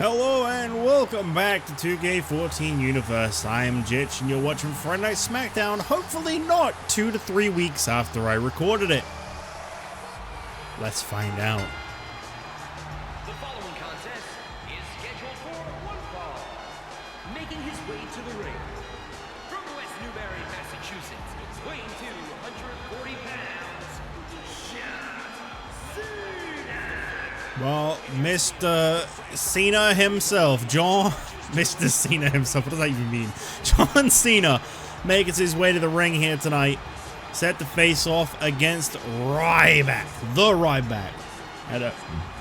Hello and welcome back to 2K14 Universe. I am Jitch and you're watching Friday Night SmackDown, hopefully not 2 to 3 weeks after I recorded it. Let's find out. The following contest is scheduled for one fall. Making his way to the ring, from West Newbury, Massachusetts, weighing 240 pounds, Cena. Well, Mr. Cena himself, Mr. Cena himself, what does that even mean? John Cena makes his way to the ring here tonight, set to face off against Ryback, the Ryback. And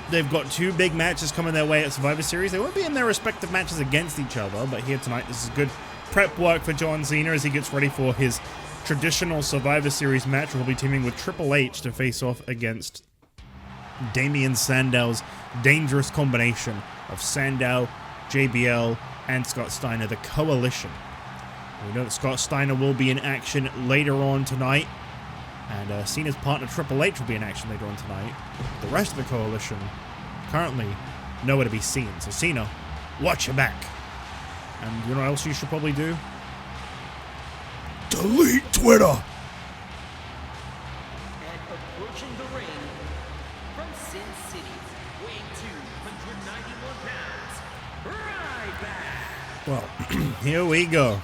they've got two big matches coming their way at Survivor Series. They won't be in their respective matches against each other, but here tonight, this is good prep work for John Cena as he gets ready for his traditional Survivor Series match. We'll be teaming with Triple H to face off against Damien Sandow's dangerous combination of Sandow, JBL, and Scott Steiner, the Coalition. We know that Scott Steiner will be in action later on tonight, and Cena's partner Triple H will be in action later on tonight. The rest of the Coalition currently nowhere to be seen. So Cena, watch your back. And you know what else you should probably do? Delete Twitter! Approaching the ring from Sin City, weighing 291 pounds, Ryback. Well, here we go.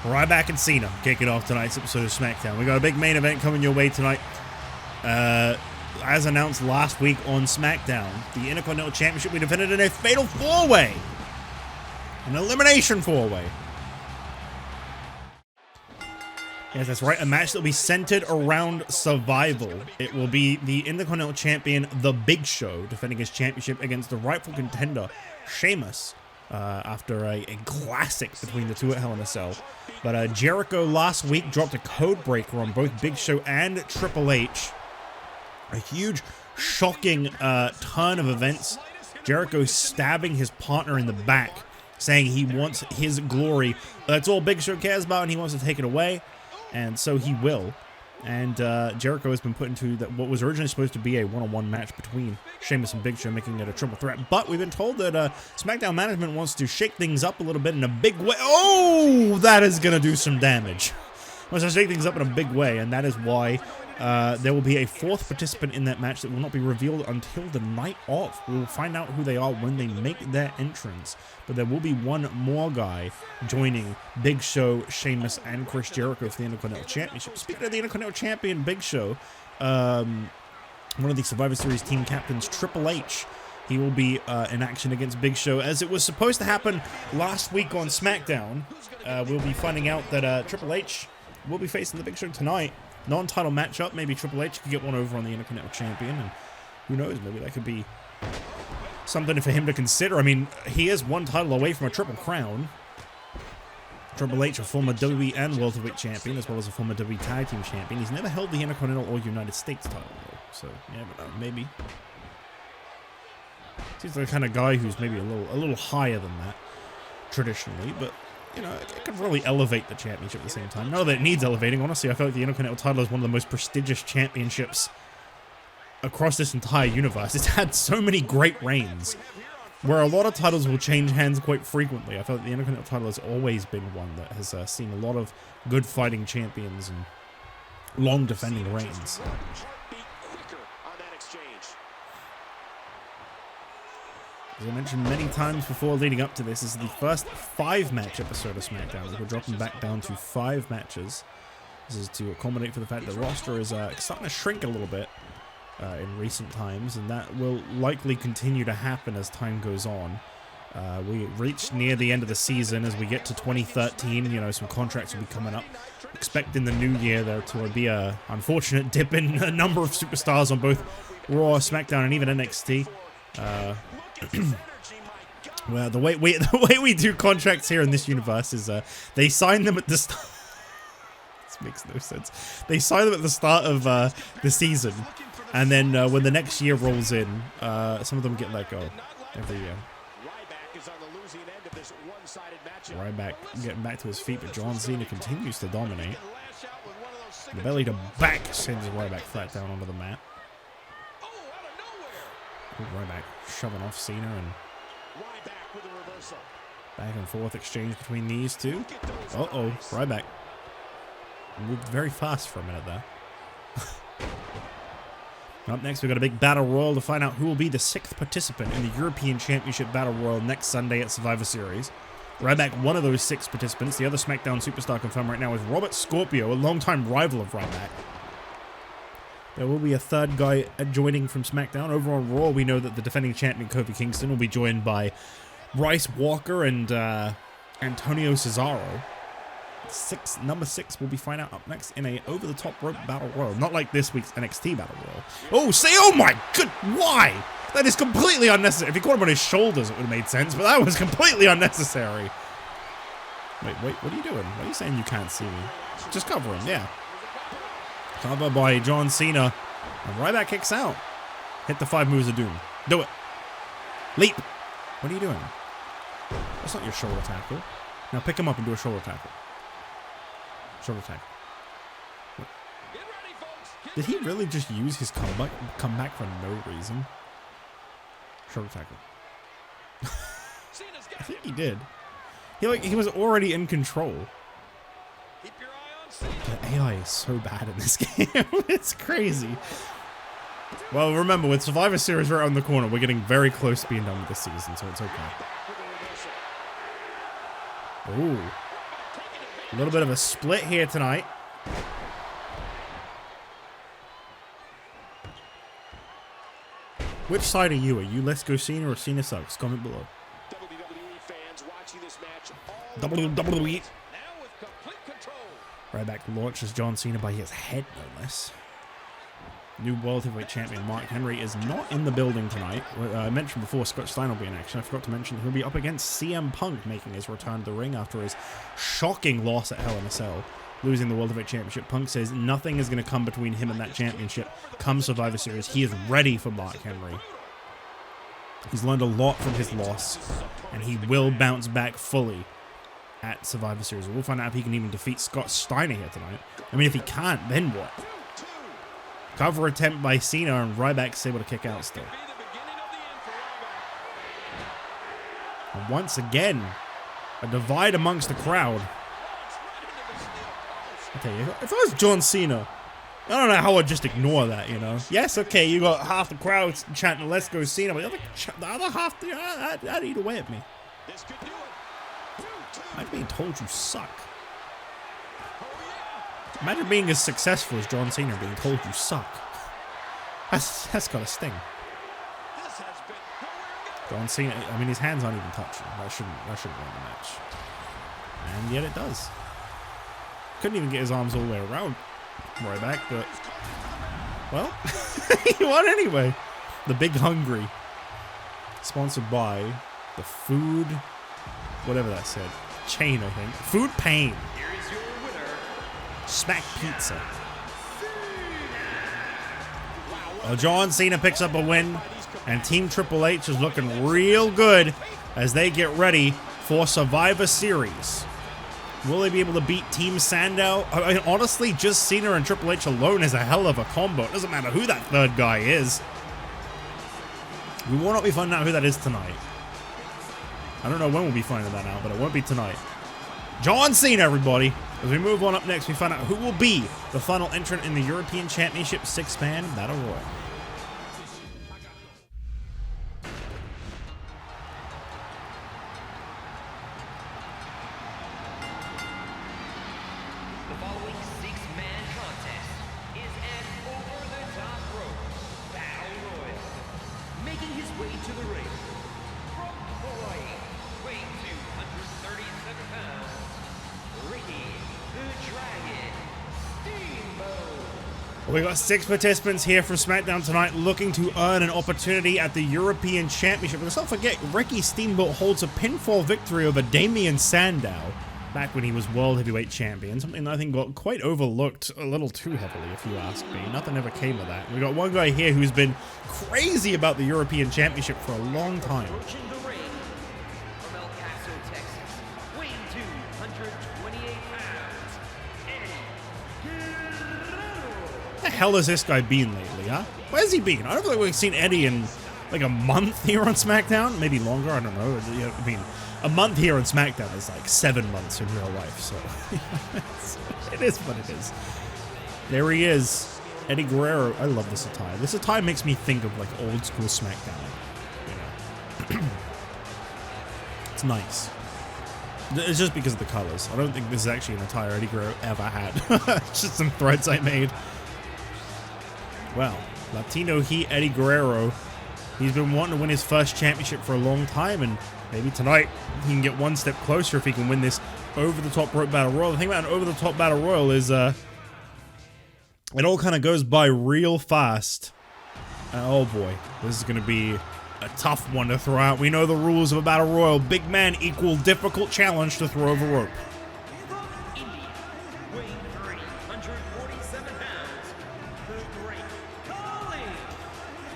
Ryback and Cena kicking off tonight's episode of SmackDown. We got a big main event coming your way tonight. As announced last week on SmackDown, the Intercontinental Championship we defended in a fatal four-way. An elimination four-way. Yes, that's right. A match that will be centered around survival. It will be the Intercontinental Champion, The Big Show, defending his championship against the rightful contender, Sheamus, after a classic between the two at Hell in a Cell. But Jericho last week dropped a code breaker on both Big Show and Triple H. A huge, shocking turn of events. Jericho stabbing his partner in the back, saying he wants his glory. That's all Big Show cares about, and he wants to take it away. And so he will. And Jericho has been put into what was originally supposed to be a one-on-one match between Sheamus and Big Show, making it a triple threat. But we've been told that SmackDown management wants to shake things up a little bit in a big way. Oh, that is going to do some damage. Wants to shake things up in a big way, and that is why there will be a fourth participant in that match that will not be revealed until the night of. We will find out who they are when they make their entrance. But there will be one more guy joining Big Show, Sheamus, and Chris Jericho for the Intercontinental Championship. Speaking of the Intercontinental Champion, Big Show, one of the Survivor Series team captains, Triple H, he will be in action against Big Show. As it was supposed to happen last week on SmackDown, we'll be finding out that Triple H will be facing the Big Show tonight. Non-title matchup. Maybe Triple H could get one over on the Intercontinental Champion, and who knows, maybe that could be something for him to consider. I mean, he is one title away from a triple crown. Triple H, a former WWE and World Heavyweight Champion, as well as a former WWE Tag Team Champion. He's never held the Intercontinental or United States title, though. So, yeah, but maybe. Seems like the kind of guy who's maybe a little higher than that, traditionally, but you know, it could really elevate the championship at the same time. Not that it needs elevating, honestly. I feel like the Intercontinental title is one of the most prestigious championships across this entire universe. It's had so many great reigns, where a lot of titles will change hands quite frequently. I feel like the Intercontinental title has always been one that has seen a lot of good fighting champions and long defending reigns. As I mentioned many times before leading up to this, is the first 5-match episode of SmackDown. We're dropping back down to 5 matches. This is to accommodate for the fact that the roster is starting to shrink a little bit in recent times, and that will likely continue to happen as time goes on. We reach near the end of the season as we get to 2013. You know, some contracts will be coming up. Expect in the new year there to be a unfortunate dip in a number of superstars on both Raw, SmackDown, and even NXT. Well, the way we do contracts here in this universe is they sign them at the start. This makes no sense. They sign them at the start of the season, and then when the next year rolls in, some of them get let go every year. Ryback getting back to his feet, but John Cena continues to dominate. The belly to back sends Ryback flat down onto the mat. Ooh, Ryback shoving off Cena and Ryback with a reversal. back and forth exchange between these two. Uh-oh, Ryback moved very fast for a minute there. Up next, we've got a big battle royal to find out who will be the 6th participant in the European Championship Battle Royal next Sunday at Survivor Series. Ryback, one of those 6 participants. The other SmackDown superstar confirmed right now is Robert Scorpio, a longtime rival of Ryback. There will be a 3rd guy joining from SmackDown. Over on Raw, we know that the defending champion Kofi Kingston will be joined by Bryce Walker and Antonio Cesaro. Number 6 will be find out up next in a over-the-top rope battle royal. Not like this week's NXT battle royal. Oh my good, why? That is completely unnecessary. If he caught him on his shoulders, it would have made sense, but that was completely unnecessary. Wait, what are you doing? Why are you saying you can't see me? Just cover him, yeah. Cover by John Cena. And Ryback kicks out. Hit the 5 moves of doom. Do it. Leap. What are you doing? That's not your shoulder tackle. Now pick him up and do a shoulder tackle. Shoulder tackle. What? Did he really just use his comeback for no reason? Shoulder tackle. I think he did. He was already in control. The AI is so bad in this game. It's crazy. Well, remember, with Survivor Series right on the corner, we're getting very close to being done with this season, so it's okay. Ooh. A little bit of a split here tonight. Which side are you? Are you Let's Go Cena or Cena Sucks? Comment below. WWE fans watching this match. WWE. Ryback launches John Cena by his head, no less. New World Heavyweight Champion Mark Henry is not in the building tonight. I mentioned before Scott Steiner will be in action. I forgot to mention he'll be up against CM Punk making his return to the ring after his shocking loss at Hell in a Cell, losing the World Heavyweight Championship. Punk says nothing is going to come between him and that championship come Survivor Series. He is ready for Mark Henry. He's learned a lot from his loss, and he will bounce back fully at Survivor Series. We'll find out if he can even defeat Scott Steiner here tonight. I mean, if he can't, then what? Cover attempt by Cena, and Ryback's able to kick out still. And once again, a divide amongst the crowd. I tell you, if I was John Cena, I don't know how I'd just ignore that, you know? Yes, okay, you got half the crowd chanting, "Let's go Cena," but the other half, that'd eat away at me. I'm being told you suck. Imagine being as successful as John Cena being told you suck. That's gotta sting. John Cena, I mean, his hands aren't even touching. That shouldn't win the match. And yet it does. Couldn't even get his arms all the way around Ryback, but well, he won anyway. The Big Hungry, sponsored by the food, whatever that said, chain, I think. Food Pain. Smack Pizza. Well, John Cena picks up a win, and Team Triple H is looking real good as they get ready for Survivor Series. Will they be able to beat Team Sandow? I mean, honestly, just Cena and Triple H alone is a hell of a combo. It doesn't matter who that 3rd guy is. We will not be finding out who that is tonight. I don't know when we'll be finding that out, but it won't be tonight. John Cena, everybody. As we move on up next, we find out who will be the final entrant in the European Championship 6-man Battle Royal. The following 6-man contest is an over-the-top rope battle royal. Making his way to the ring from Hawaii, weighing 237 pounds, Ricky the Dragon Steamboat. We got 6 participants here from SmackDown tonight looking to earn an opportunity at the European Championship. But let's not forget, Ricky Steamboat holds a pinfall victory over Damien Sandow back when he was World Heavyweight Champion. Something that I think got quite overlooked a little too heavily, if you ask me. Nothing ever came of that. We got one guy here who's been crazy about the European Championship for a long time. Approaching the ring from El Paso, Texas, weighing 228 pounds, Eddie. Where the hell has this guy been lately, huh? Where's he been? I don't think we've seen Eddie in like a month here on SmackDown, maybe longer. I don't know. I mean, a month here on SmackDown is like 7 months in real life, so it is what it is. There he is, Eddie Guerrero. I love this attire. This attire makes me think of like old school SmackDown. You know, it's nice. It's just because of the colors. I don't think this is actually an attire Eddie Guerrero ever had. It's just some threads I made. Well, Latino Heat Eddie Guerrero. He's been wanting to win his first championship for a long time, and maybe tonight he can get one step closer if he can win this over-the-top rope battle royal. The thing about an over-the-top battle royal is it all kind of goes by real fast. Oh boy, this is going to be a tough one to throw out. We know the rules of a battle royal. Big man equal difficult challenge to throw over rope. India, weighing 347 pounds, the Great Khali.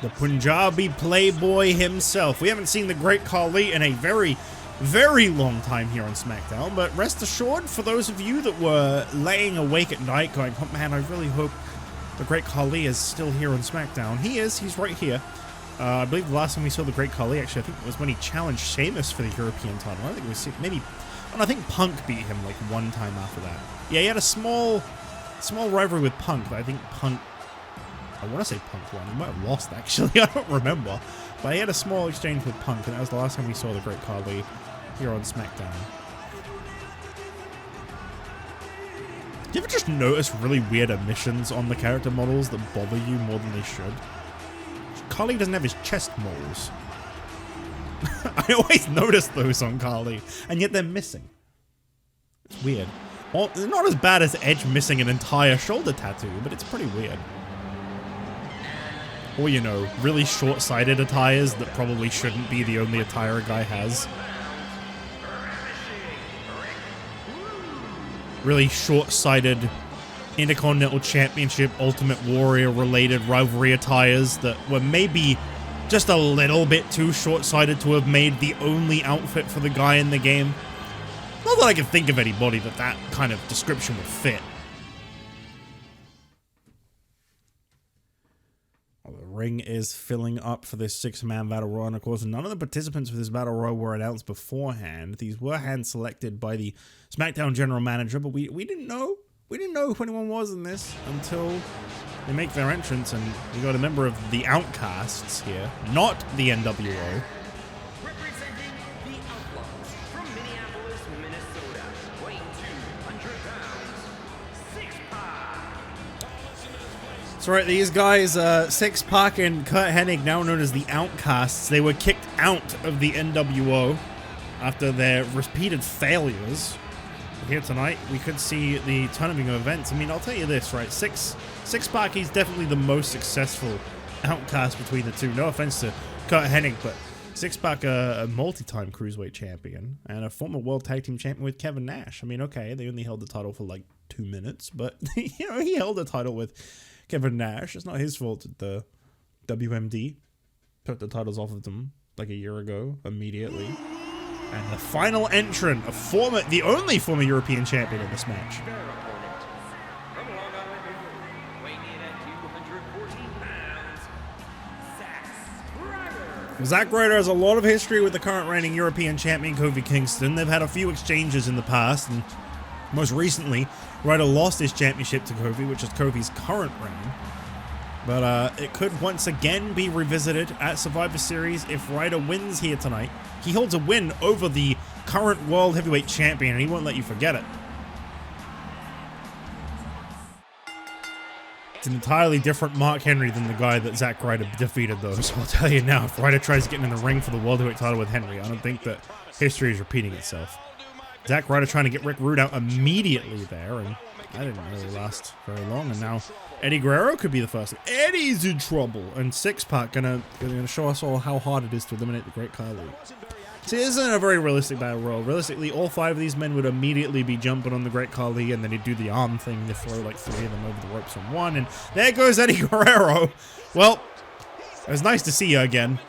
The Punjabi playboy himself. We haven't seen the Great Khali in a very, very long time here on SmackDown, but rest assured, for those of you that were laying awake at night going, oh man, I really hope the Great Khali is still here on SmackDown. He is. He's right here. I believe the last time we saw the Great Khali, actually, I think it was when he challenged Sheamus for the European title. I think it was maybe, and I think Punk beat him like one time after that. Yeah, he had a small rivalry with Punk, but I think Punk, I want to say Punk won. He might have lost, actually. I don't remember. But he had a small exchange with Punk, and that was the last time we saw the Great Khali here on SmackDown. Do you ever just notice really weird omissions on the character models that bother you more than they should? Khali doesn't have his chest moles. I always notice those on Khali, and yet they're missing. It's weird. Well, they're not as bad as Edge missing an entire shoulder tattoo, but it's pretty weird. Or, you know, really short-sighted attires that probably shouldn't be the only attire a guy has. Really short-sighted Intercontinental Championship, Ultimate Warrior related rivalry attires that were maybe just a little bit too short-sighted to have made the only outfit for the guy in the game. Not that I can think of anybody that kind of description would fit. Well, the ring is filling up for this 6-man battle royal, and of course none of the participants for this battle royal were announced beforehand. These were hand-selected by the SmackDown general manager, but we didn't know. We didn't know who anyone was in this until they make their entrance, and we got a member of the Outcasts here, not the NWO. Representing the Outlaws from Minneapolis, Minnesota, weighing 200 pounds, 6-pack. That's right, these guys, 6-pack and Kurt Hennig, now known as the Outcasts, they were kicked out of the NWO after their repeated failures. Here tonight, we could see the turning of events. I mean, I'll tell you this, right? Six-pack, he's definitely the most successful outcast between the two. No offense to Kurt Hennig, but Six-pack, a multi-time cruiserweight champion and a former world tag team champion with Kevin Nash. I mean, okay, they only held the title for like 2 minutes, but you know, he held the title with Kevin Nash. It's not his fault that the WMD took the titles off of them like a year ago immediately. And the final entrant, the only former European champion in this match. Their opponent, from Long Island, New York, weighing in at 214 pounds, Zack Ryder has a lot of history with the current reigning European champion Kofi Kingston. They've had a few exchanges in the past, and most recently, Ryder lost his championship to Kofi, which is Kofi's current reign. But it could once again be revisited at Survivor Series if Ryder wins here tonight. He holds a win over the current World Heavyweight Champion, and he won't let you forget it. It's an entirely different Mark Henry than the guy that Zack Ryder defeated, though. So I'll tell you now, if Ryder tries getting in the ring for the World Heavyweight title with Henry, I don't think that history is repeating itself. Zack Ryder trying to get Rick Rude out immediately there, and that didn't really last very long, and now Eddie Guerrero could be the first. Eddie's in trouble, and Six-pack gonna show us all how hard it is to eliminate the Great Khali. See, this isn't a very realistic battle royal. Realistically, all 5 of these men would immediately be jumping on the Great Khali, and then he'd do the arm thing to throw like 3 of them over the ropes on one, and there goes Eddie Guerrero. Well, it was nice to see you again.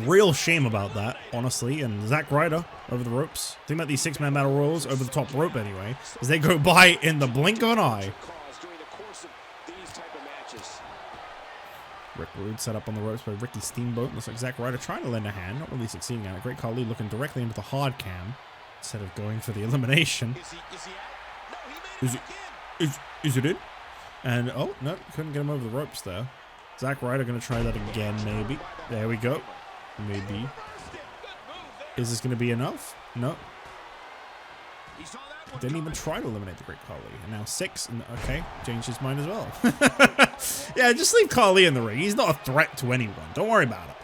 Real shame about that, honestly, and Zack Ryder over the ropes. Think about these 6-man battle royals over the top rope anyway, as they go by in the blink of an eye. Rick Rude set up on the ropes by Ricky Steamboat. Looks like Zack Ryder trying to lend a hand, not really succeeding at it. Great Khali looking directly into the hard cam instead of going for the elimination. Is it in? And oh no, couldn't get him over the ropes there. Zack Ryder gonna try that again, maybe. There we go. Maybe. Is this gonna be enough? No. Didn't even try to eliminate the Great Khali. And now 6. And okay, changed his mind as well. Yeah, just leave Khali in the ring. He's not a threat to anyone. Don't worry about it.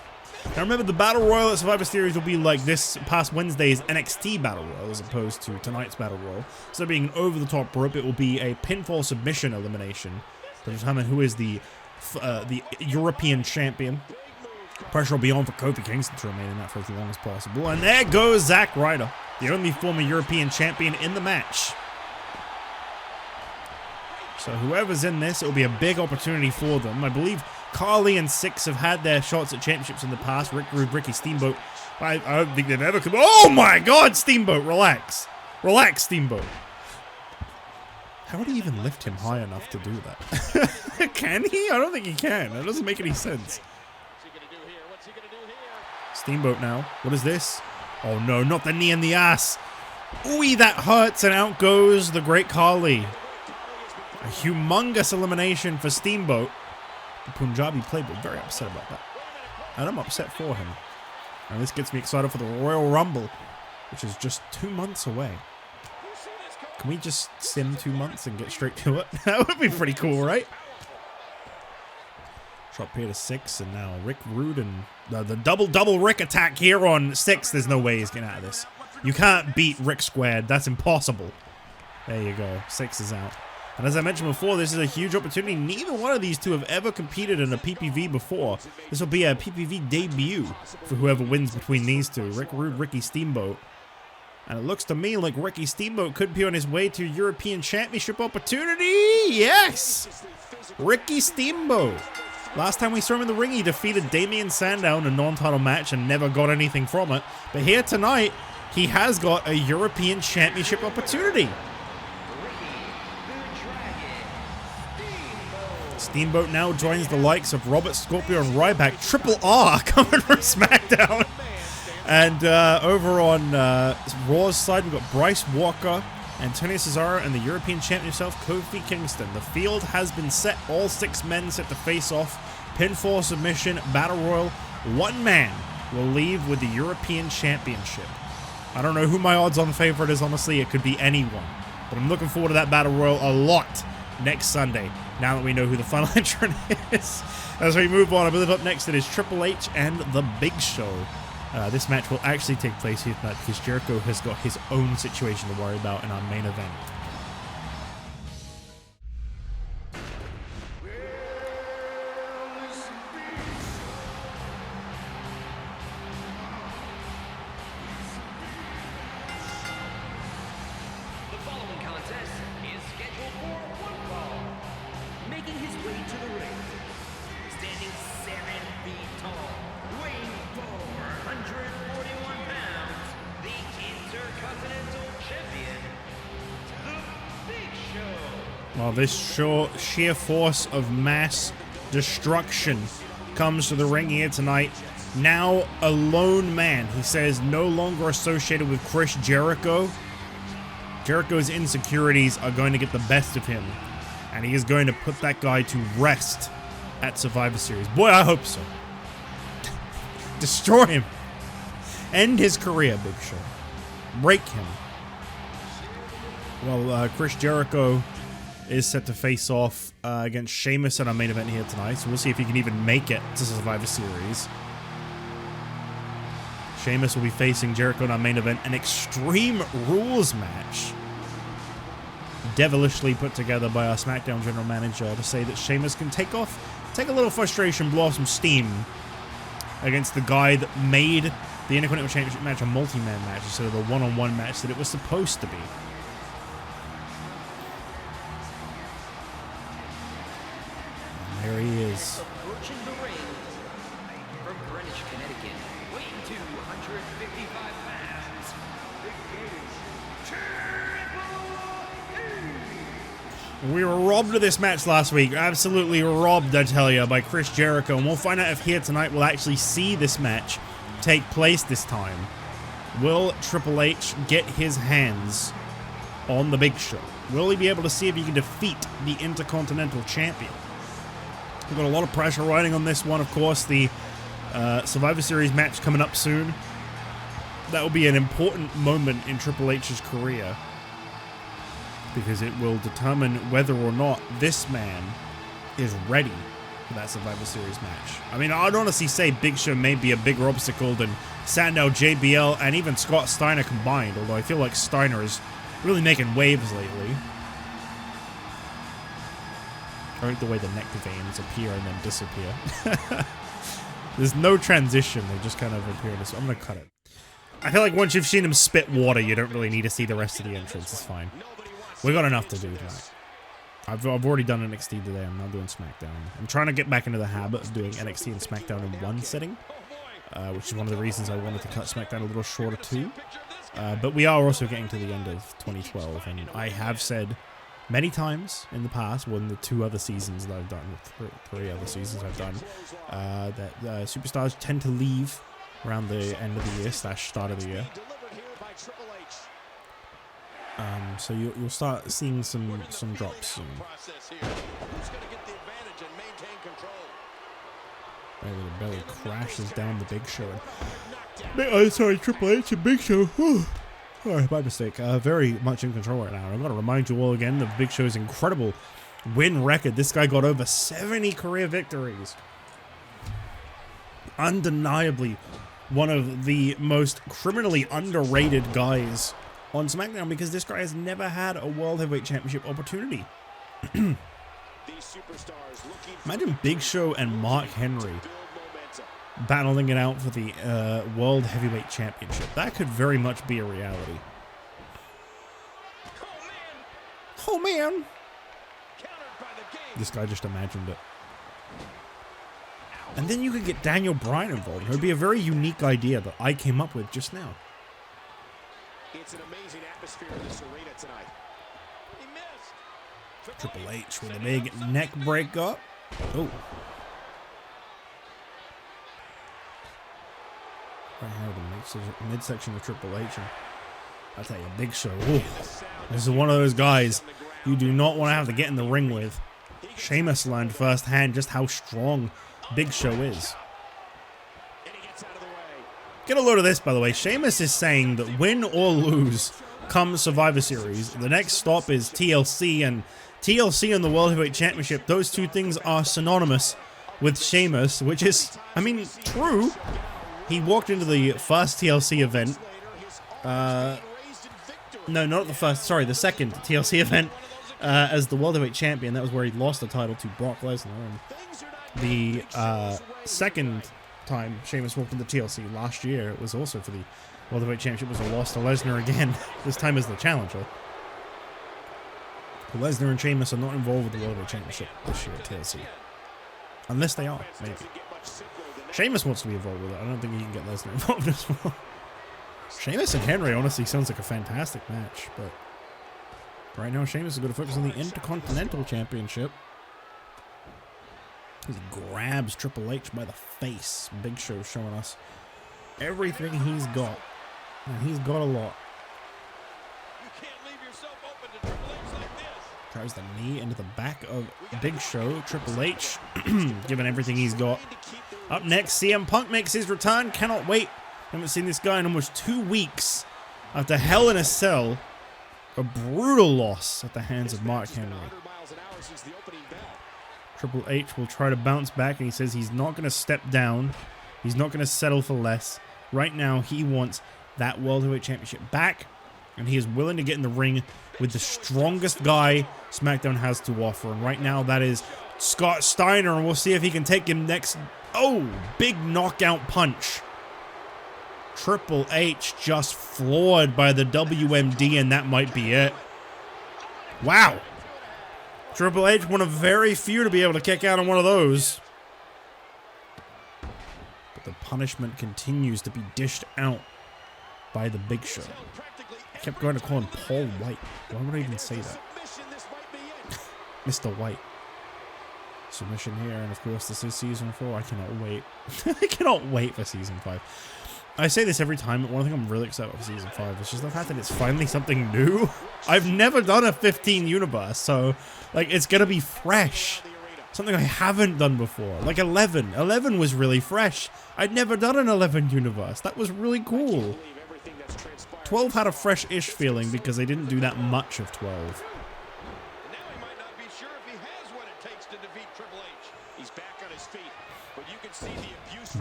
Now remember, the Battle Royal at Survivor Series will be like this past Wednesday's NXT Battle Royal as opposed to tonight's Battle Royal. Instead of being an over-the-top rope, it will be a pinfall submission elimination to determine who is the European champion. Pressure will be on for Kofi Kingston to remain in that for as long as possible. And there goes Zack Ryder, the only former European champion in the match. So whoever's in this, it'll be a big opportunity for them. I believe Khali and Six have had their shots at championships in the past. Rick Rude, Ricky Steamboat. I don't think they've ever come. Oh my God, Steamboat, relax. Relax, Steamboat. How would he even lift him high enough to do that? Can he? I don't think he can. That doesn't make any sense. Steamboat now. What is this? Oh no, not the knee in the ass. Ooh, that hurts, and out goes the Great Khali. A humongous elimination for Steamboat. The Punjabi playboy very upset about that. And I'm upset for him. And this gets me excited for the Royal Rumble, which is just 2 months away. Can we just sim 2 months and get straight to it? That would be pretty cool, right? Drop here to 6, and now Rick Rude and the double Rick attack here on 6. There's no way he's getting out of this. You can't beat Rick squared. That's impossible. There you go. 6 is out. And as I mentioned before, this is a huge opportunity. Neither one of these two have ever competed in a PPV before. This will be a PPV debut for whoever wins between these two. Rick Rude, Ricky Steamboat. And it looks to me like Ricky Steamboat could be on his way to European Championship opportunity. Yes! Ricky Steamboat. Last time we saw him in the ring, he defeated Damian Sandow in a non-title match and never got anything from it. But here tonight, he has got a European Championship opportunity. Steamboat now joins the likes of Robert Scorpio and Ryback. Triple R coming from SmackDown. And over on Raw's side, we've got Bryce Walker, Antonio Cesaro, and the European champion himself, Kofi Kingston. The field has been set. All 6 men set to face off. Pinfall submission, battle royal. 1 man will leave with the European Championship. I don't know who my odds-on favorite is, honestly. It could be anyone. But I'm looking forward to that battle royal a lot next Sunday, now that we know who the final entrant is. As we move on, I believe up next it is Triple H and The Big Show. This match will actually take place here tonight because Jericho has got his own situation to worry about in our main event. The following contest is scheduled for 1 fall. Making his way to the ring, standing 7 feet tall, weighing 441 pounds, the Intercontinental Champion, The Big Show. While this sheer force of mass destruction comes to the ring here tonight, now a lone man, he says, no longer associated with Chris Jericho. Jericho's insecurities are going to get the best of him, and he is going to put that guy to rest at Survivor Series. Boy, I hope so. Destroy him. End his career, Big Show. Break him. Well, Chris Jericho is set to face off against Sheamus in our main event here tonight, so we'll see if he can even make it to Survivor Series. Sheamus will be facing Jericho in our main event, an Extreme Rules match. Devilishly put together by our SmackDown general manager to say that Sheamus can take a little frustration, blow off some steam against the guy that made the Intercontinental Championship match a multi-man match instead of the one-on-one match that it was supposed to be. And there he is. Approaching the ring from Greenwich, Connecticut, weighing 255 pounds. We were robbed of this match last week. Absolutely robbed, I tell you, by Chris Jericho. And we'll find out if here tonight we'll actually see this match take place this time. Will Triple H get his hands on the Big Show? Will he be able to see if he can defeat the Intercontinental Champion? We've got a lot of pressure riding on this one, of course. The Survivor Series match coming up soon. That will be an important moment in Triple H's career, because it will determine whether or not this man is ready for that Survivor Series match. I mean, I'd honestly say Big Show may be a bigger obstacle than Sandow, JBL, and even Scott Steiner combined, although I feel like Steiner is really making waves lately. I like the way the neck veins appear and then disappear. There's no transition, they just kind of appear. I'm going to cut it. I feel like once you've seen him spit water, you don't really need to see the rest of the entrance. It's fine. We got enough to do tonight. I've already done NXT today. I'm now doing SmackDown. I'm trying to get back into the habit of doing NXT and SmackDown in one sitting, which is one of the reasons I wanted to cut SmackDown a little shorter too. But we are also getting to the end of 2012, and I have said many times in the past, when the 2 other seasons that I've done, 3 other seasons I've done, that superstars tend to leave around the end of the year / start of the year. So you'll start seeing some drops soon. Belly crashes down the Big Show. Sorry, Triple H and Big Show. Sorry, my mistake. Very much in control right now. I've got to remind you all again of Big Show's incredible win record. This guy got over 70 career victories. Undeniably one of the most criminally underrated guys on SmackDown, because this guy has never had a World Heavyweight Championship opportunity. Imagine Big Show and Mark Henry battling it out for the World Heavyweight Championship. That could very much be a reality. Oh man! This guy just imagined it. And then you could get Daniel Bryan involved. It would be a very unique idea that I came up with just now. It's an amazing atmosphere in this arena tonight. He missed. Triple H with a big neck break up. Oh. Right here, the midsection of Triple H. And I'll tell you, Big Show. Ooh, this is one of those guys you do not want to have to get in the ring with. Sheamus learned firsthand just how strong Big Show is. Get a load of this, by the way. Sheamus is saying that win or lose come Survivor Series, the next stop is TLC, and TLC and the World Heavyweight Championship, those 2 things are synonymous with Sheamus, which is, I mean, true. He walked into the first TLC event. No, not the first. Sorry, the second TLC event as the World Heavyweight Champion. That was where he lost the title to Brock Lesnar. And the second time Sheamus walked into TLC last year, it was also for the World Heavyweight Championship. It was a loss to Lesnar again. This time as the challenger. Lesnar and Sheamus are not involved with the World Heavyweight Championship this year at TLC. Unless they are, maybe. Sheamus wants to be involved with it. I don't think he can get Lesnar involved as well. Sheamus and Henry honestly sounds like a fantastic match, but right now Sheamus is going to focus on the Intercontinental Championship. He grabs Triple H by the face. Big Show showing us everything he's got. And he's got a lot. You can't leave yourself open to Triple H like this. Tries the knee into the back of Big Show. Triple H giving everything he's got. Up next, CM Punk makes his return. Cannot wait. Haven't seen this guy in almost 2 weeks. After Hell in a Cell, a brutal loss at the hands of Mark Henry. Triple H will try to bounce back, and he says he's not going to step down. He's not going to settle for less. Right now, he wants that World Heavyweight Championship back, and he is willing to get in the ring with the strongest guy SmackDown has to offer. And right now, that is Scott Steiner, and we'll see if he can take him next. Oh, big knockout punch. Triple H just floored by the WMD, and that might be it. Wow. Triple H, one of very few to be able to kick out on one of those. But the punishment continues to be dished out by the Big Show. I kept going to call him Paul White. Why would I even say that? Mr. White. Submission here, and of course this is season 4. I cannot wait. I cannot wait for season 5. I say this every time, but one thing I'm really excited about for season 5 is just the fact that it's finally something new. I've never done a 15 universe, so like it's gonna be fresh. Something I haven't done before. Like 11. 11 was really fresh. I'd never done an 11 universe. That was really cool. 12 had a fresh-ish feeling because they didn't do that much of 12.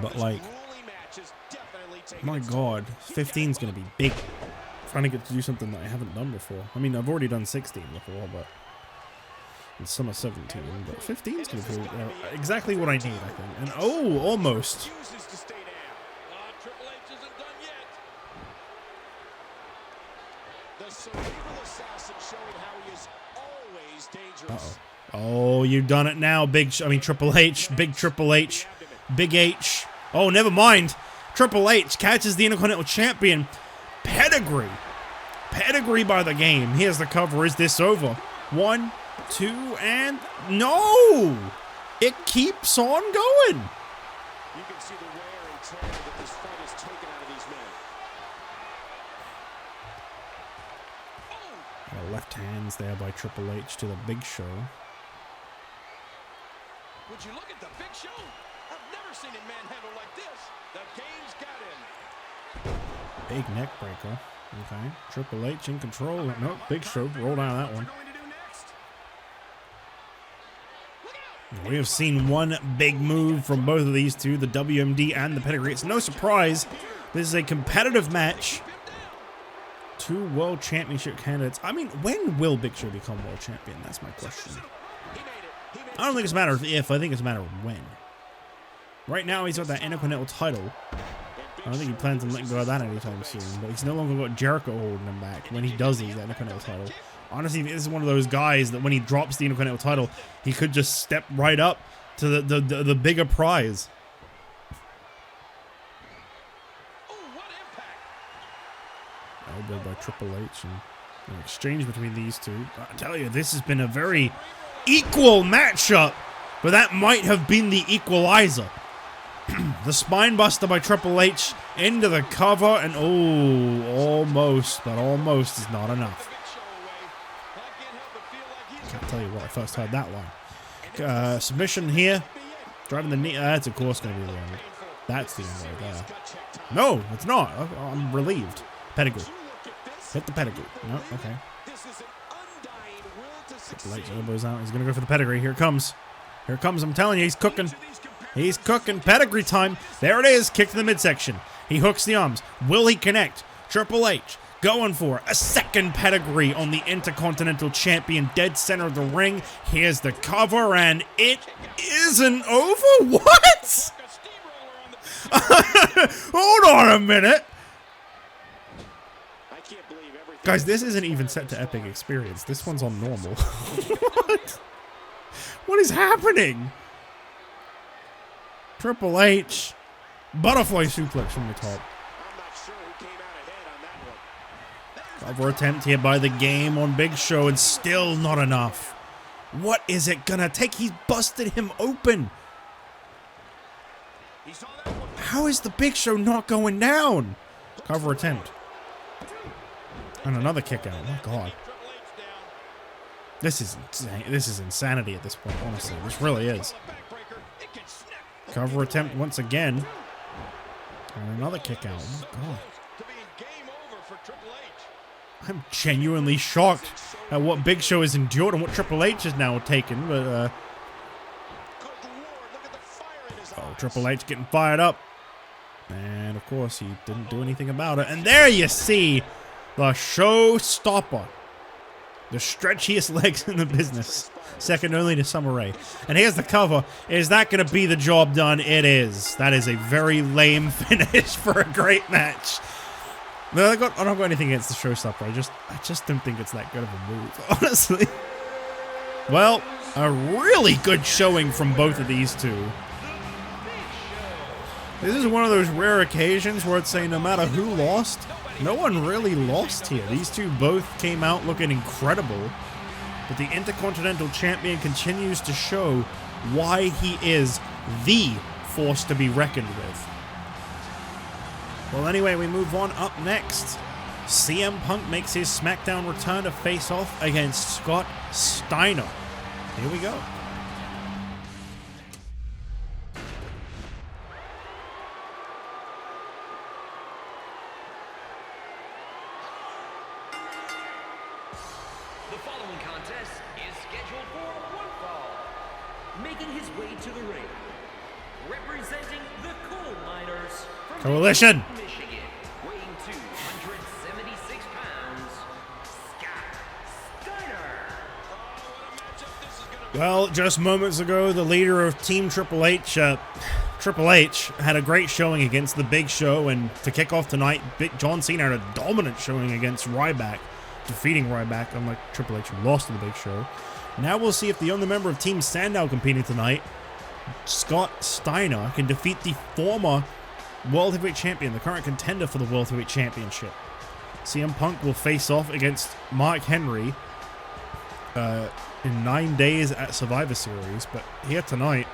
But like, my god, 15's gonna be big. Trying to get to do something that I haven't done before. I mean, I've already done 16 before, but in summer 17. But 15's gonna be exactly what I need, I think. And oh, almost. Uh-oh. Oh, you've done it now, Triple H, big Triple H, Big H. Oh, never mind. Triple H catches the Intercontinental Champion. Pedigree. Pedigree by the game. Here's the cover. Is this over? 1, 2, and no! It keeps on going. You can see the wear and tear that this fight has taken out of these men. Left hands there by Triple H to the Big Show. Would you look at the Big Show? I've never seen him manhandle like this. The game's got him. Big neck breaker. Okay. Triple H in control. Nope. Big Show rolled out of that one. We have seen one big move from both of these two, the WMD and the Pedigree. It's no surprise. This is a competitive match. 2 World Championship candidates. I mean, when will Big Show become World Champion? That's my question. I don't think it's a matter of if, I think it's a matter of when. Right now, he's got that Intercontinental title. I don't think he plans on letting go of that anytime soon, but he's no longer got Jericho holding him back when he does lose that Intercontinental title. Honestly, this is one of those guys that when he drops the Intercontinental title, he could just step right up to the bigger prize. Elbow by Triple H and an exchange between these two. I tell you, this has been a very equal matchup, but that might have been the equalizer. The spine buster by Triple H into the cover, and oh, almost, but almost is not enough. I can't tell you what I first heard that line. Submission here, driving the knee. That's of course going to be the end. That's the end right there. No, it's not. I'm relieved. Pedigree. Hit the pedigree. No, okay. Triple H elbows out. He's going to go for the pedigree. Here it comes. Here it comes. I'm telling you, he's cooking. He's cooking. Pedigree time. There it is. Kick to the midsection. He hooks the arms. Will he connect? Triple H going for a second pedigree on the Intercontinental Champion, dead center of the ring. Here's the cover, and it isn't over. What? Hold on a minute. Guys, this isn't even set to Epic Experience. This one's on normal. What? What is happening? Triple H. Butterfly suplex from the top. Cover attempt here by the game on Big Show, and still not enough. What is it gonna take? He's busted him open. How is the Big Show not going down? Cover attempt. And another kick out. Oh my god. This is insane. This is insanity at this point, honestly. This really is. Cover attempt once again. And another kick out. Oh my god. I'm genuinely shocked at what Big Show has endured and what Triple H has now taken, but oh, Triple H getting fired up. And of course he didn't do anything about it. And there you see the showstopper. The stretchiest legs in the business. Second only to Summer Rae. And here's the cover. Is that going to be the job done? It is. That is a very lame finish for a great match. No, I don't got anything against the showstopper. I just don't think it's that good of a move, honestly. Well, a really good showing from both of these two. This is one of those rare occasions where I'd say no matter who lost, no one really lost here. These two both came out looking incredible. but the Intercontinental Champion continues to show why he is the force to be reckoned with. Well, anyway, we move on. Up next, CM Punk makes his SmackDown return to face off against Scott Steiner. Here we go. The following contest is scheduled for one fall. Making his way to the ring, representing the Coal Miners from Coalition. Michigan, weighing 276 pounds, Scott Steiner. Well, just moments ago, the leader of Team Triple H had a great showing against the Big Show, and to kick off tonight, John Cena had a dominant showing against Ryback, defeating Ryback, unlike Triple H, who lost to the Big Show. Now we'll see if the only member of Team Sandow competing tonight, Scott Steiner, can defeat the former World Heavyweight Champion, the current contender for the World Heavyweight Championship. CM Punk will face off against Mark Henry in 9 days at Survivor Series, but here tonight,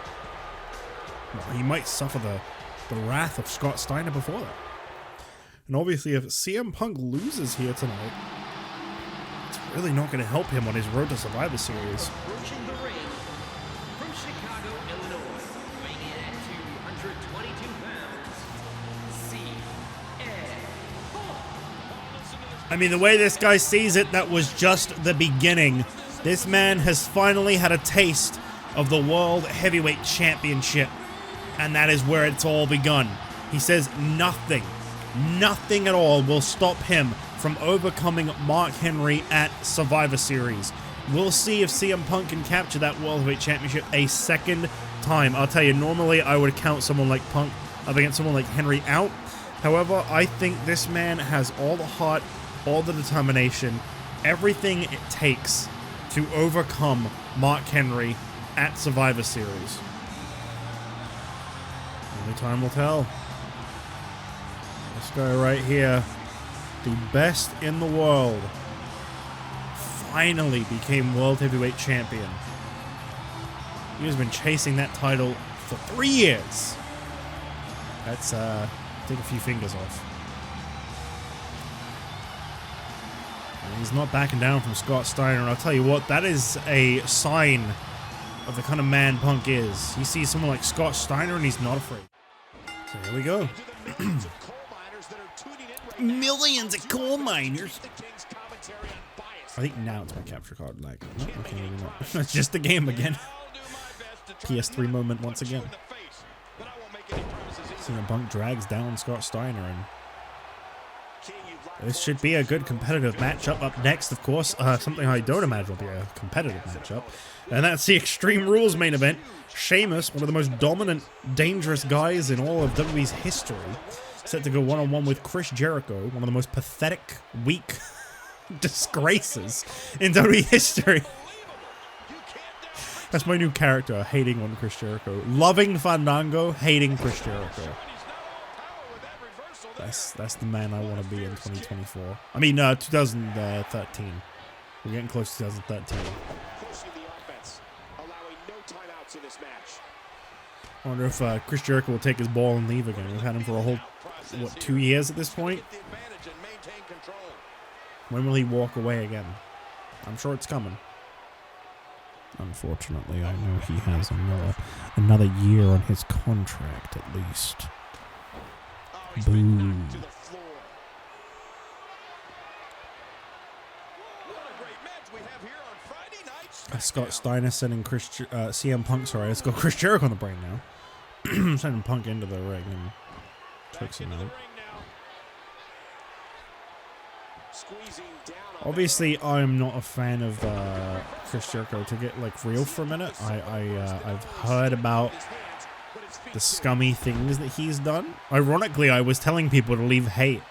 well, he might suffer the wrath of Scott Steiner before that. And obviously, if CM Punk loses here tonight, it's really not going to help him on his road to Survivor Series. Approaching the ring from Chicago, Illinois, weighing in at 222 pounds, CM Punk. I mean, the way this guy sees it, that was just the beginning. This man has finally had a taste of the World Heavyweight Championship, and that is where it's all begun. He says nothing at all will stop him from overcoming Mark Henry at Survivor Series. We'll see if CM Punk can capture that World Heavyweight Championship a second time. I'll tell you, normally I would count someone like Punk up against someone like Henry out. However, I think this man has all the heart, all the determination, everything it takes to overcome Mark Henry at Survivor Series. Only time will tell. This guy right here, the best in the world, finally became World Heavyweight Champion. He has been chasing that title for 3 years. That's, take a few fingers off. And he's not backing down from Scott Steiner, and I'll tell you what, that is a sign of the kind of man Punk is. He sees someone like Scott Steiner and he's not afraid. So here we go. Millions of coal miners. I think now it's my capture card lag. No, okay, maybe not. It's just the game again. PS3 moment once again. CM Punk drags down Scott Steiner, and this should be a good competitive matchup. Up next, of course, something I don't imagine will be a competitive matchup, and that's the Extreme Rules main event. Sheamus, one of the most dominant, dangerous guys in all of WWE's history, set to go one-on-one with Chris Jericho, one of the most pathetic, weak disgraces in WWE history. That's my new character, hating on Chris Jericho. Loving Fandango, hating Chris Jericho. That's the man I want to be in 2024. I mean, 2013. We're getting close to 2013. I wonder if Chris Jericho will take his ball and leave again. We've had him for a whole, what, 2 years at this point? When will he walk away again? I'm sure it's coming. Unfortunately, I know he has another year on his contract at least. Boom. Scott Steiner sending CM Punk, sorry, let's go Chris Jericho on the brain now. Sending Punk into the ring and takes him out. Obviously, I'm not a fan of Chris Jericho. To get like real for a minute, I've heard about the scummy things that he's done. Ironically, I was telling people to leave hate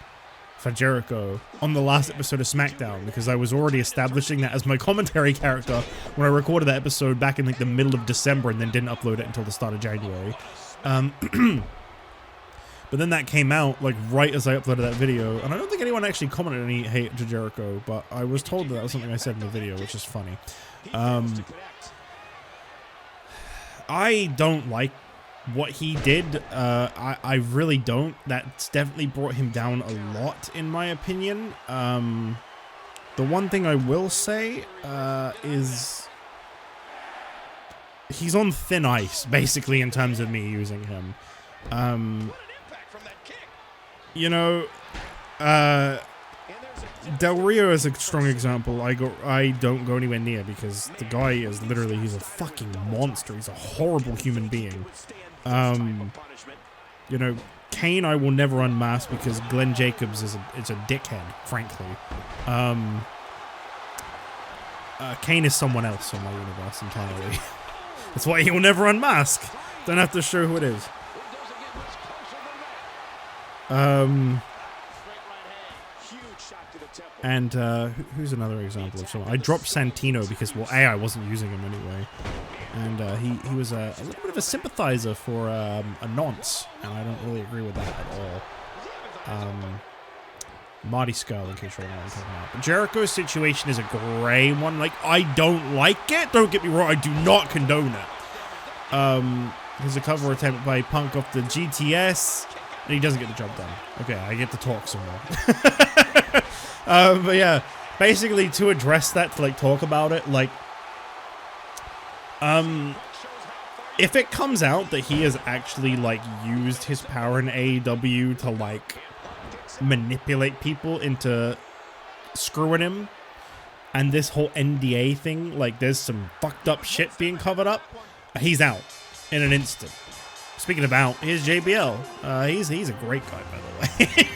for Jericho on the last episode of SmackDown because I was already establishing that as my commentary character when I recorded that episode back in like the middle of December and then didn't upload it until the start of January. But then that came out like right as I uploaded that video, and I don't think anyone actually commented any hate to Jericho, but I was told that was something I said in the video, which is funny. I don't like what he did. I really don't. That's definitely brought him down a lot, in my opinion. The one thing I will say is he's on thin ice, basically, in terms of me using him. You know, Del Rio is a strong example. I don't go anywhere near because the guy is literally, he's a fucking monster. He's a horrible human being. You know, Kane I will never unmask because Glenn Jacobs is a dickhead, frankly. Kane is someone else in my universe entirely. That's why he will never unmask. Don't have to show who it is. And who's another example of someone? I dropped Santino because, well, I wasn't using him anyway. And he was a little bit of a sympathizer for a nonce, and I don't really agree with that at all. Marty Scurll, in case you don't know what I'm talking about. But Jericho's situation is a grey one. Like, I don't like it. Don't get me wrong. I do not condone it. There's a cover attempt by Punk off the GTS, and he doesn't get the job done. Okay, I get to talk some more. But yeah, basically to address that, to like talk about it, like, if it comes out that he has actually like used his power in AEW to like manipulate people into screwing him, and this whole NDA thing, like there's some fucked up shit being covered up, he's out in an instant. Speaking of out, here's JBL. He's a great guy, by the way.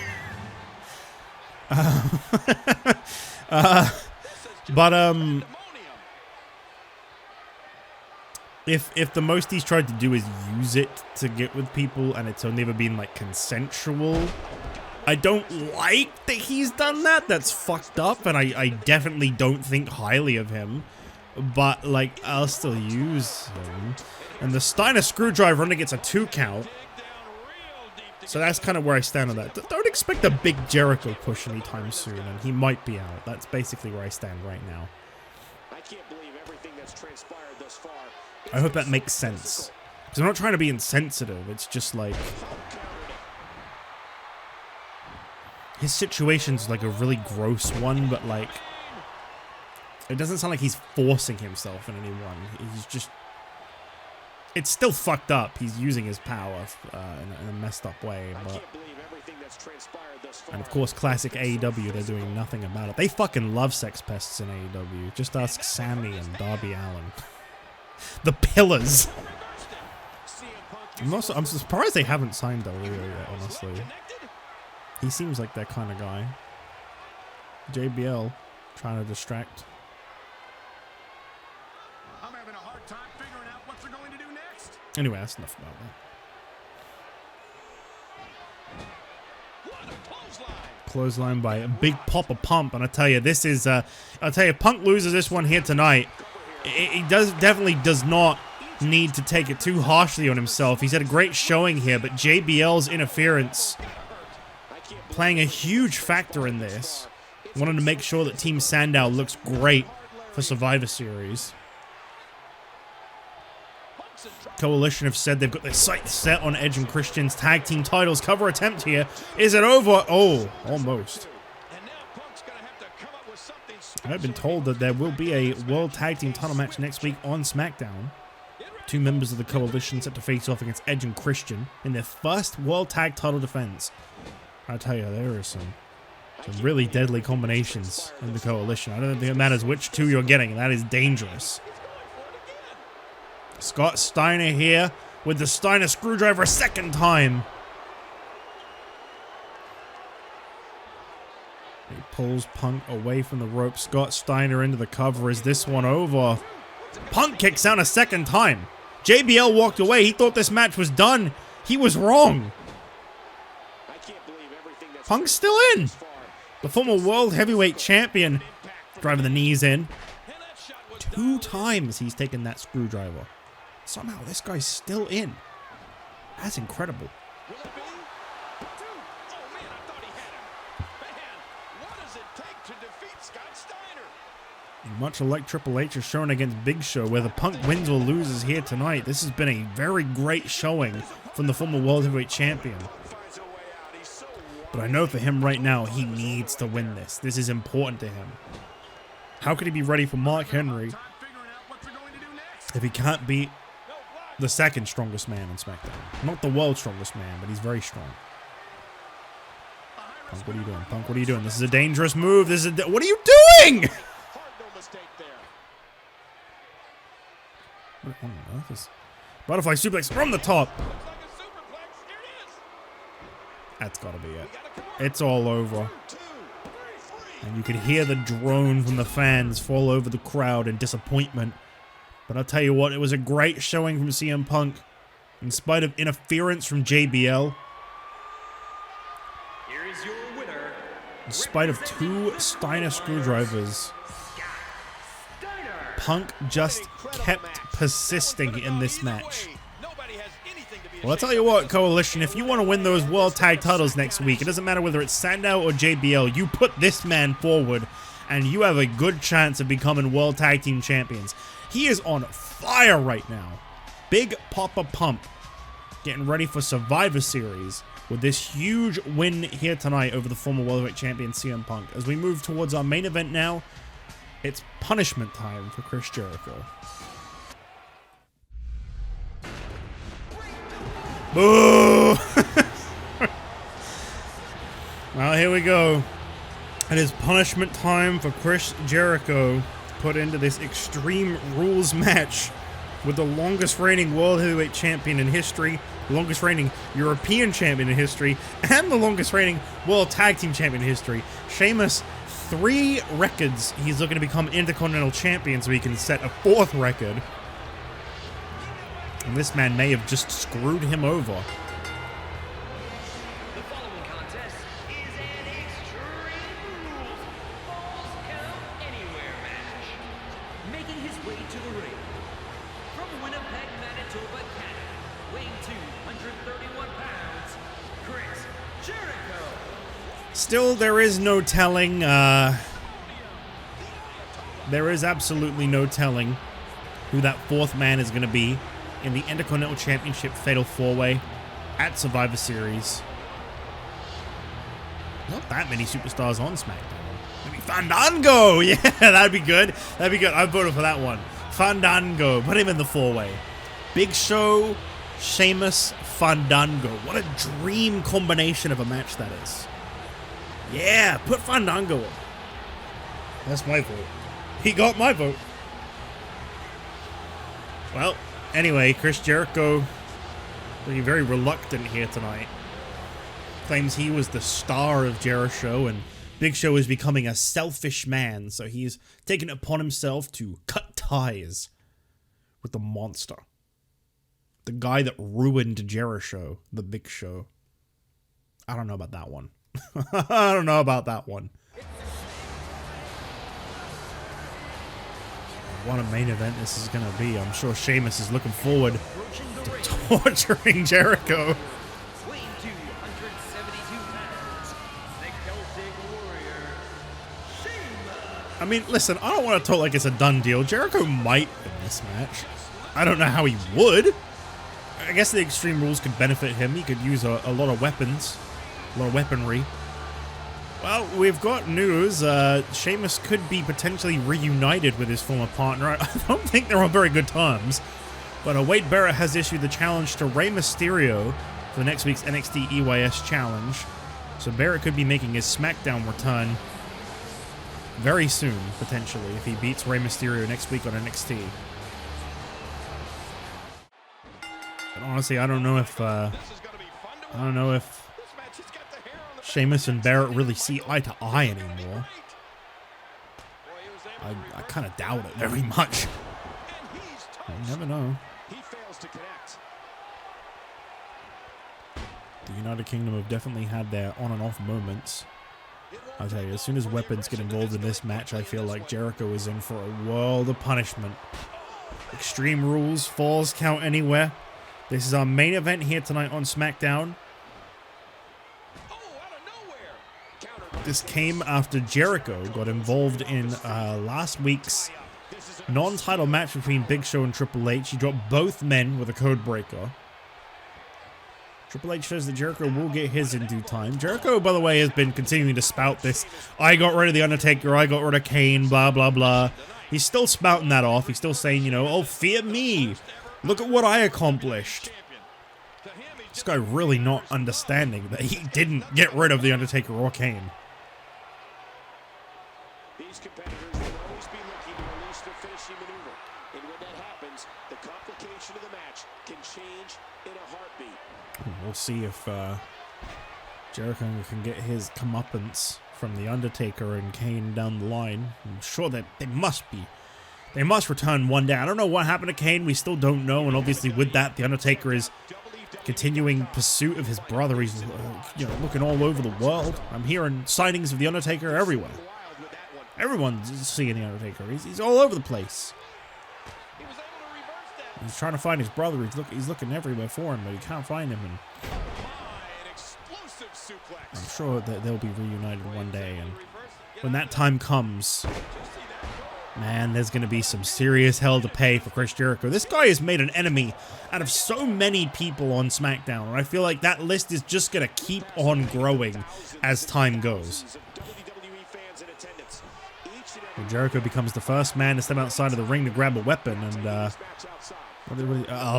If the most he's tried to do is use it to get with people and it's only ever been like consensual, I don't like that he's done that. That's fucked up, and I definitely don't think highly of him, but like I'll still use him. And the Steiner screwdriver only gets a 2 count. So that's kind of where I stand on that. Don't expect a big Jericho push anytime soon, and he might be out. That's basically where I stand right now. I can't believe everything that's transpired thus far. I hope that makes sense. Because I'm not trying to be insensitive. It's just like his situation's like a really gross one, but like it doesn't sound like he's forcing himself in anyone. He's just, it's still fucked up. He's using his power in a messed up way, but and of course, classic AEW, they're doing nothing about it. They fucking love sex pests in AEW. Just ask Sammy and Darby Allin. The Pillars. I'm surprised they haven't signed Del Rio yet, honestly. He seems like that kind of guy. JBL trying to distract. I'm having a hard time figuring out what they're going to do next. Anyway, that's enough about that. What a clothesline. Clothesline by a big Papa Pump, and I tell you, this is I'll tell you, Punk loses this one here tonight. He definitely does not need to take it too harshly on himself. He's had a great showing here, but JBL's interference playing a huge factor in this. Wanted to make sure that Team Sandow looks great for Survivor Series. Coalition have said they've got their sights set on Edge and Christian's tag team titles. Cover attempt here. Is it over? Oh, almost. I've been told that there will be a World Tag Team title match next week on SmackDown. 2 members of the Coalition set to face off against Edge and Christian in their first World Tag title defense. I tell you, there are some really deadly combinations in the Coalition. I don't think it matters which 2 you're getting. That is dangerous. Scott Steiner here with the Steiner screwdriver a second time. He pulls Punk away from the rope. Scott Steiner into the cover. Is this one over? Punk kicks out a second time. JBL walked away. He thought this match was done. He was wrong. Punk's still in. The former World Heavyweight Champion driving the knees in. 2 times he's taken that screwdriver. Somehow this guy's still in. That's incredible. Much like Triple H has shown against Big Show, whether Punk wins or loses here tonight, this has been a very great showing from the former World Heavyweight Champion. But I know for him right now, he needs to win this. This is important to him. How could he be ready for Mark Henry if he can't beat the second strongest man in SmackDown? Not the world's strongest man, but he's very strong. Punk, what are you doing? Punk, what are you doing? This is a dangerous move. This is what are you doing? What on earth is butterfly suplex from the top? That's gotta be it. It's all over. And you could hear the drone from the fans fall over the crowd in disappointment. But I'll tell you what, it was a great showing from CM Punk. In spite of interference from JBL. In spite of 2 Steiner screwdrivers. Punk just kept persisting in this match. Well, I'll tell you what, Coalition, if you want to win those World Tag titles next week, it doesn't matter whether it's Sandow or JBL, you put this man forward, and you have a good chance of becoming World Tag Team Champions. He is on fire right now. Big Papa Pump getting ready for Survivor Series with this huge win here tonight over the former World Heavyweight Champion CM Punk. As we move towards our main event now, it's punishment time for Chris Jericho. Boo! Well, here we go. It is punishment time for Chris Jericho to put into this Extreme Rules match with the longest reigning World Heavyweight Champion in history, the longest reigning European Champion in history, and the longest reigning World Tag Team Champion in history. Sheamus, 3 records. He's looking to become Intercontinental Champion so he can set a 4th record. And this man may have just screwed him over. The following contest is an Extreme Rules Falls Count Anywhere match. Making his way to the ring from Winnipeg, Manitoba, Canada, weighing 231 pounds, Chris Jericho. Still, there is no telling. There is absolutely no telling who that 4th man is going to be in the Intercontinental Championship Fatal 4-Way at Survivor Series. Not that many superstars on SmackDown. Maybe Fandango! Yeah, that'd be good. That'd be good. I voted for that one. Fandango. Put him in the 4-Way. Big Show, Sheamus, Fandango. What a dream combination of a match that is. Yeah, put Fandango in. That's my vote. He got my vote. Well, anyway, Chris Jericho looking very reluctant here tonight. Claims he was the star of Jericho, and Big Show is becoming a selfish man, so he's taken it upon himself to cut ties with the monster. The guy that ruined Jericho, the Big Show. I don't know about that one. I don't know about that one. What a main event this is going to be. I'm sure Sheamus is looking forward to torturing Jericho. Weighing 272 pounds, the Celtic Warrior, Sheamus. I mean, listen, I don't want to talk like it's a done deal. Jericho might win this match. I don't know how he would. I guess the Extreme Rules could benefit him. He could use a lot of weapons, a lot of weaponry. Well, we've got news. Sheamus could be potentially reunited with his former partner. I don't think they're on very good terms. But Wade Barrett has issued the challenge to Rey Mysterio for next week's NXT EYS challenge. So Barrett could be making his SmackDown return very soon, potentially, if he beats Rey Mysterio next week on NXT. But honestly, I don't know if Sheamus and Barrett really see eye to eye anymore. I kind of doubt it very much. You never know. The United Kingdom have definitely had their on and off moments. I'll tell you, as soon as weapons get involved in this match, I feel like Jericho is in for a world of punishment. Extreme Rules, Falls Count Anywhere. This is our main event here tonight on SmackDown. This came after Jericho got involved in last week's non-title match between Big Show and Triple H. He dropped both men with a code breaker. Triple H says that Jericho will get his in due time. Jericho, by the way, has been continuing to spout this. I got rid of The Undertaker. I got rid of Kane. Blah, blah, blah. He's still spouting that off. He's still saying, you know, oh, fear me. Look at what I accomplished. This guy really not understanding that he didn't get rid of The Undertaker or Kane. These competitors will always be looking to release their finishing maneuver. And when that happens, the complication of the match can change in a heartbeat. We'll see if Jericho can get his comeuppance from The Undertaker and Kane down the line. I'm sure that they must return one day. I don't know what happened to Kane. We still don't know. And obviously with that, The Undertaker is continuing pursuit of his brother. He's you know, looking all over the world. I'm hearing sightings of The Undertaker everywhere. Everyone's seeing The Undertaker. He's all over the place. He's trying to find his brother. He's looking everywhere for him, but he can't find him. And I'm sure that they'll be reunited one day. And when that time comes, man, there's going to be some serious hell to pay for Chris Jericho. This guy has made an enemy out of so many people on SmackDown. And I feel like that list is just going to keep on growing as time goes. And Jericho becomes the first man to step outside of the ring to grab a weapon. And, a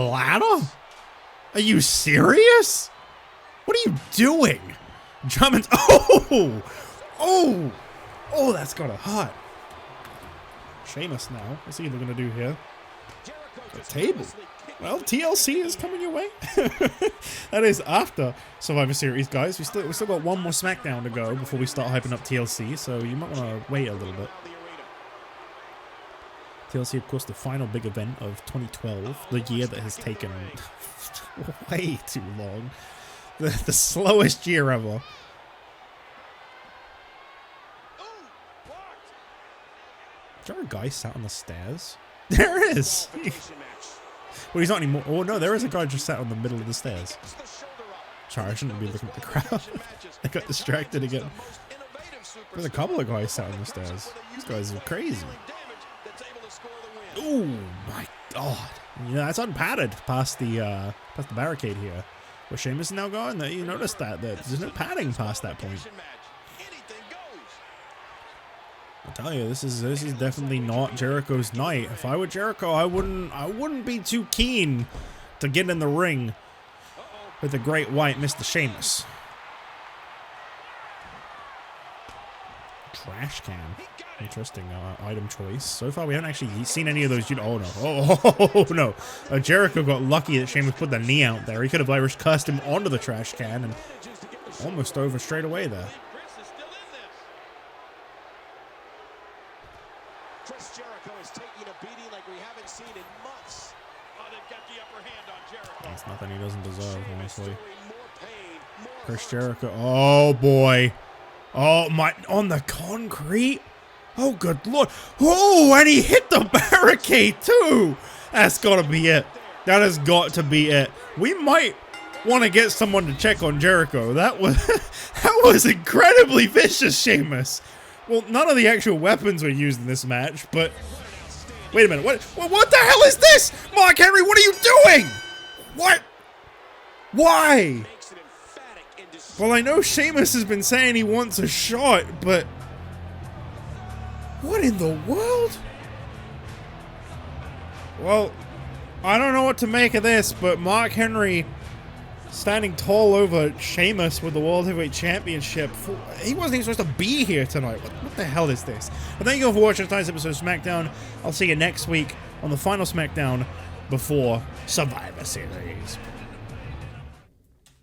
ladder? Are you serious? What are you doing? Drummond's. Oh! Oh! Oh, that's gotta hurt. Sheamus now. What's he either gonna do here? A table. Well, TLC is coming your way. That is after Survivor Series, guys. We still got one more SmackDown to go before we start hyping up TLC, so you might want to wait a little bit. TLC, of course, the final big event of 2012, the year that has taken way too long. The slowest year ever. Is there a guy sat on the stairs? There is! Well, he's not anymore. Oh, no, there is a guy just sat on the middle of the stairs. Sorry, I shouldn't be looking at the crowd. I got distracted again. There's a couple of guys sat on the stairs. These guys are crazy. Oh my god! Yeah, that's unpadded past the barricade here. Where Sheamus is now going. You noticed that there's no padding past that point. I tell you, this is definitely not Jericho's night. If I were Jericho, I wouldn't be too keen to get in the ring with the Great White Mr. Sheamus. Trash can. Interesting item choice. So far, we haven't actually seen any of those. Oh, no. Oh, no. Jericho got lucky that Sheamus put the knee out there. He could have Irish cursed him onto the trash can and almost over straight away there. Chris Jericho is taking a beating like we haven't seen in months. Oh, they've got the upper hand on Jericho. That's nothing he doesn't deserve, honestly. Chris Jericho. Oh, boy. Oh, my. On the concrete? Oh, good lord. Oh, and he hit the barricade, too. That's got to be it. That has got to be it. We might want to get someone to check on Jericho. That was incredibly vicious, Sheamus. Well, none of the actual weapons were used in this match, but... Wait a minute. What the hell is this? Mark Henry, what are you doing? What? Why? Well, I know Sheamus has been saying he wants a shot, but... What in the world? Well, I don't know what to make of this, but Mark Henry standing tall over Sheamus with the World Heavyweight Championship. He wasn't even supposed to be here tonight. What the hell is this? But thank you all for watching tonight's episode of SmackDown. I'll see you next week on the final SmackDown before Survivor Series.